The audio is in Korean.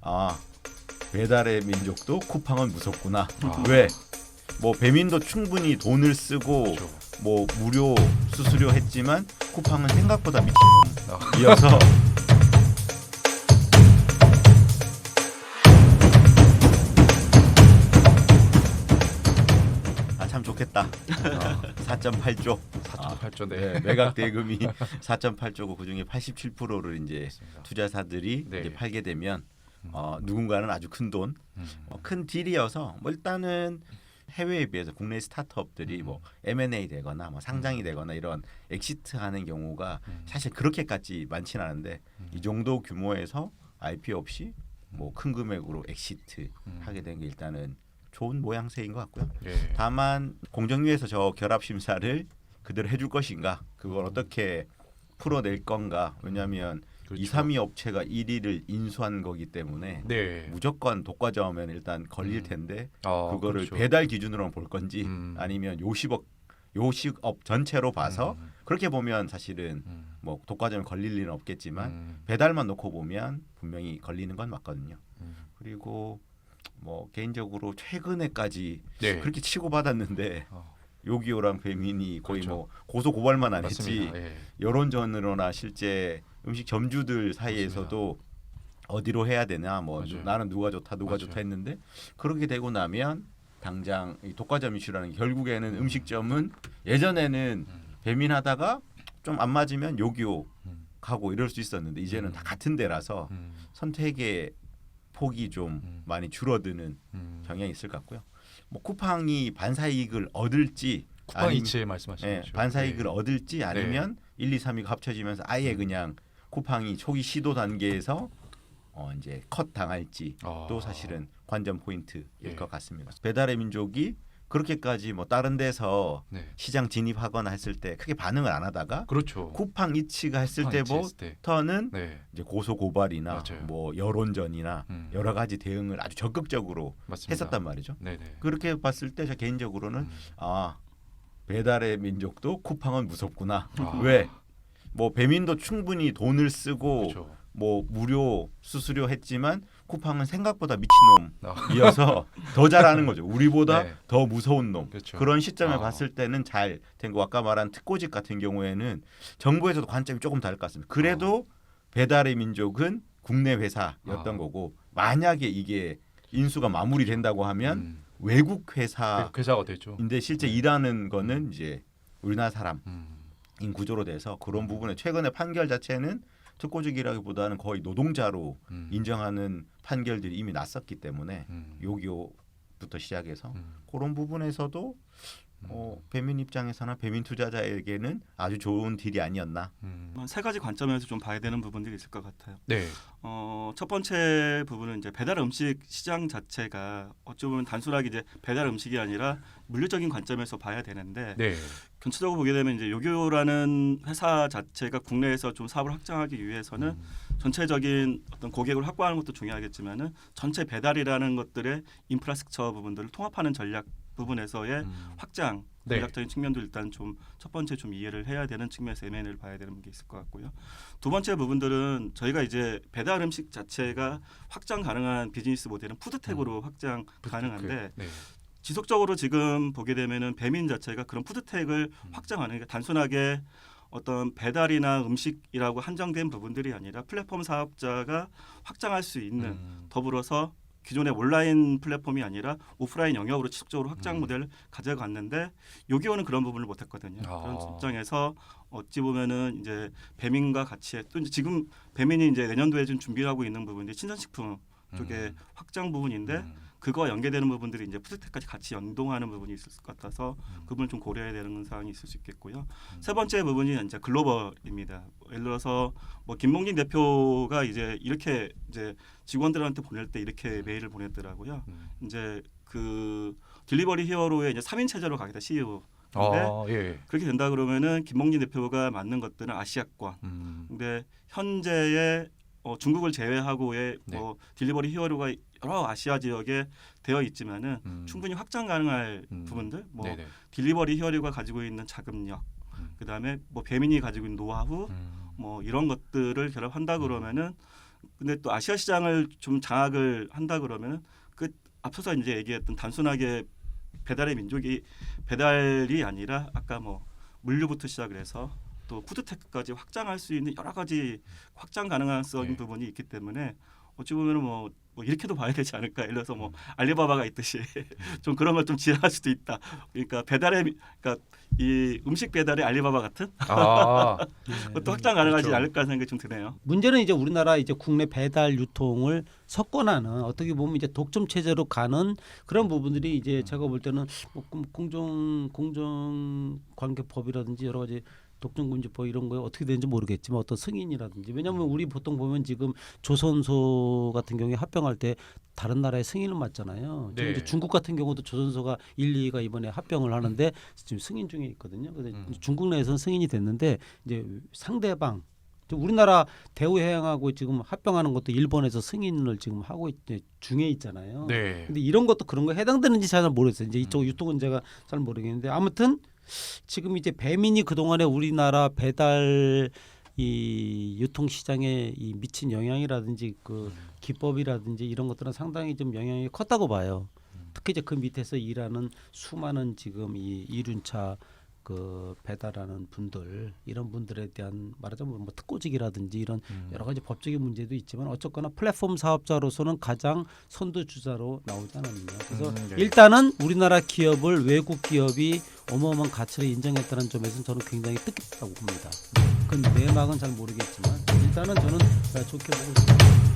아, 배달의 민족도 쿠팡은 무섭구나. 왜? 뭐 배민도 충분히 돈을 쓰고 그렇죠. 뭐 무료 수수료 했지만 쿠팡은 생각보다 미친놈이어서 참 좋겠다. 4.8조. 4.8조 네, 매각 대금이 4.8조고 그중에 87%를 이제 맞습니다. 투자사들이 네. 이제 팔게 되면 누군가는 아주 큰 돈, 큰 딜이어서 뭐 일단은 해외에 비해서 국내 스타트업들이 뭐 M&A 되거나 뭐 상장이 되거나 이런 엑시트하는 경우가 사실 그렇게까지 많지는 않은데 이 정도 규모에서 IPO 없이 뭐 큰 금액으로 엑시트 하게 된 게 일단은 좋은 모양새인 것 같고요. 예. 다만 공정위에서 저 결합 심사를 그대로 해줄 것인가, 그걸 어떻게 풀어낼 건가. 왜냐하면 그렇죠. 2, 3위 업체가 1위를 인수한 거기 때문에 네. 무조건 독과점하면 일단 걸릴 텐데 그거를 그렇죠. 배달 기준으로만 볼 건지 아니면 요식업 전체로 봐서 그렇게 보면 사실은 뭐 독과점에 걸릴 일은 없겠지만 배달만 놓고 보면 분명히 걸리는 건 맞거든요. 그리고 뭐 개인적으로 최근에까지 네. 그렇게 치고받았는데 요기요랑 배민이 거의 그렇죠. 뭐 고소 고발만 안 맞습니다. 했지 예. 여론전으로나 실제 음식 점주들 사이에서도 어디로 해야 되나 뭐 맞아요. 나는 누가 좋다 맞아요. 했는데 그렇게 되고 나면 당장 이 독과점 이슈라는 게 결국에는 음식점은 예전에는 배민하다가 좀 안 맞으면 요기요 가고 이럴 수 있었는데 이제는 다 같은 데라서 선택의 폭이 좀 많이 줄어드는 경향이 있을 것 같고요. 뭐 쿠팡이 반사이익을 얻을지 쿠팡 이츠 말씀하시는 예, 거죠. 반사이익을 네. 얻을지 아니면 1, 2, 3위가 합쳐지면서 아예 그냥 쿠팡이 초기 시도 단계에서 이제 컷 당할지 또 사실은 관전 포인트일 예. 것 같습니다. 배달의 민족이 그렇게까지 뭐 다른 데서 네. 시장 진입하거나 했을 때 크게 반응을 안 하다가 그렇죠. 쿠팡 이츠가 했을 쿠팡 이츠 했을 때. 때부터는 네. 이제 고소 고발이나 맞아요. 뭐 여론전이나 여러 가지 대응을 아주 적극적으로 맞습니다. 했었단 말이죠. 네네. 그렇게 봤을 때 저 개인적으로는 배달의 민족도 쿠팡은 무섭구나. 왜? 뭐 배민도 충분히 돈을 쓰고 그렇죠. 뭐 무료 수수료 했지만 쿠팡은 생각보다 아. 미친놈이어서 더 잘하는 거죠. 우리보다 네. 더 무서운 놈. 그렇죠. 그런 시점을 봤을 때는 잘 된 거. 아까 말한 특고직 같은 경우에는 정부에서도 관점이 조금 다를 것 같습니다. 그래도 배달의 민족은 국내 회사였던 거고 만약에 이게 인수가 마무리된다고 하면 외국 회사인데 회사가 되죠. 실제 일하는 거는 이제 우리나라 사람인 구조로 돼서 그런 부분에 최근에 판결 자체는 특고직이라기보다는 거의 노동자로 인정하는 판결들이 이미 났었기 때문에 요기요부터 시작해서 그런 부분에서도 배민 입장에서나 배민 투자자에게는 아주 좋은 딜이 아니었나. 세 가지 관점에서 좀 봐야 되는 부분들이 있을 것 같아요. 네. 첫 번째 부분은 이제 배달 음식 시장 자체가 어찌 보면 단순하게 이제 배달 음식이 아니라 물리적인 관점에서 봐야 되는데 네. 전체적으로 보게 되면 이제 요기요라는 회사 자체가 국내에서 좀 사업을 확장하기 위해서는 전체적인 어떤 고객을 확보하는 것도 중요하겠지만은 전체 배달이라는 것들의 인프라스트럭처 부분들을 통합하는 전략 부분에서의 확장 네. 전략적인 측면도 일단 좀 첫 번째 좀 이해를 해야 되는 측면에서 M&A를 봐야 되는 게 있을 것 같고요. 두 번째 부분들은 저희가 이제 배달 음식 자체가 확장 가능한 비즈니스 모델은 푸드텍으로 확장 가능한데 네. 지속적으로 지금 보게 되면은 배민 자체가 그런 푸드텍을 확장하는 게 단순하게 어떤 배달이나 음식이라고 한정된 부분들이 아니라 플랫폼 사업자가 확장할 수 있는 더불어서 기존의 온라인 플랫폼이 아니라 오프라인 영역으로 지속적으로 확장 모델을 가져갔는데 요기요는 그런 부분을 못했거든요. 그런 입장에서 어찌 보면은 이제 배민과 같이 또 이제 지금 배민이 이제 내년도에 좀 준비를 하고 있는 부분이 친선식품 쪽의 확장 부분인데 그거와 연계되는 부분들이 이제 푸드텍까지 같이 연동하는 부분이 있을 것 같아서 그 부분을 좀 고려해야 되는 사항이 있을 수 있겠고요. 세 번째 부분이 이제 글로벌입니다. 예를 들어서 뭐 김봉진 대표가 이제 이렇게 이제 직원들한테 보낼 때 이렇게 메일을 보냈더라고요. 이제 그 딜리버리 히어로의 이제 3인 체제로 가겠다 CEO. 근데 예. 그렇게 된다 그러면은 김봉진 대표가 맞는 것들은 아시아권. 근데 현재의 중국을 제외하고의 네. 뭐 딜리버리 히어로가 여러 아시아 지역에 되어 있지만은 충분히 확장 가능할 부분들, 뭐 네네. 딜리버리 히어로가 가지고 있는 자금력, 그다음에 뭐 배민이 가지고 있는 노하우, 뭐 이런 것들을 결합한다 그러면은 근데 또 아시아 시장을 좀 장악을 한다 그러면은 그 앞서서 이제 얘기했던 단순하게 배달의 민족이 배달이 아니라 아까 뭐 물류부터 시작을 해서 또 푸드테크까지 확장할 수 있는 여러 가지 확장 가능성인 네. 부분이 있기 때문에 어찌 보면은 뭐 이렇게도 봐야 되지 않을까. 예를 들어서 뭐 알리바바가 있듯이 좀 그런 걸 좀 지향할 수도 있다. 그러니까 그러니까 이 음식 배달의 알리바바 같은 아, 그것도 확장 가능하지 그렇죠. 않을까 하는 생각이 좀 드네요. 문제는 이제 우리나라 이제 국내 배달 유통을 석권하는 어떻게 보면 이제 독점 체제로 가는 그런 부분들이 이제 제가 볼 때는 뭐 공정 관계법이라든지 여러 가지 독점금지법 이런 거에 어떻게 되는지 모르겠지만 어떤 승인이라든지 왜냐하면 우리 보통 보면 지금 조선소 같은 경우에 합병할 때 다른 나라의 승인을 맞잖아요. 지금 네. 이제 중국 같은 경우도 조선소가 1, 2가 이번에 합병을 하는데 지금 승인 중에 있거든요. 그래서 중국 내에서는 승인이 됐는데 이제 상대방 우리나라 대우해양하고 지금 합병하는 것도 일본에서 승인을 지금 하고 중에 있잖아요. 네. 근데 이런 것도 그런 거 해당되는지 잘 모르겠어요. 이제 이쪽 유통은 제가 잘 모르겠는데 아무튼 지금 이제 배민이 그동안에 우리나라 배달 이 유통 시장에 이 미친 영향이라든지 그 기법이라든지 이런 것들은 상당히 좀 영향이 컸다고 봐요. 특히 이제 그 밑에서 일하는 수많은 지금 이 이륜차 그 배달하는 분들 이런 분들에 대한 말하자면 뭐 특고직이라든지 이런 여러 가지 법적인 문제도 있지만 어쨌거나 플랫폼 사업자로서는 가장 선두주자로 나오지 않았느냐. 그래서 네. 일단은 우리나라 기업을 외국 기업이 어마어마한 가치를 인정했다는 점에서는 저는 굉장히 뜻깊다고 봅니다. 그 내막은 잘 모르겠지만 일단은 저는 좋게 보고 있습니다.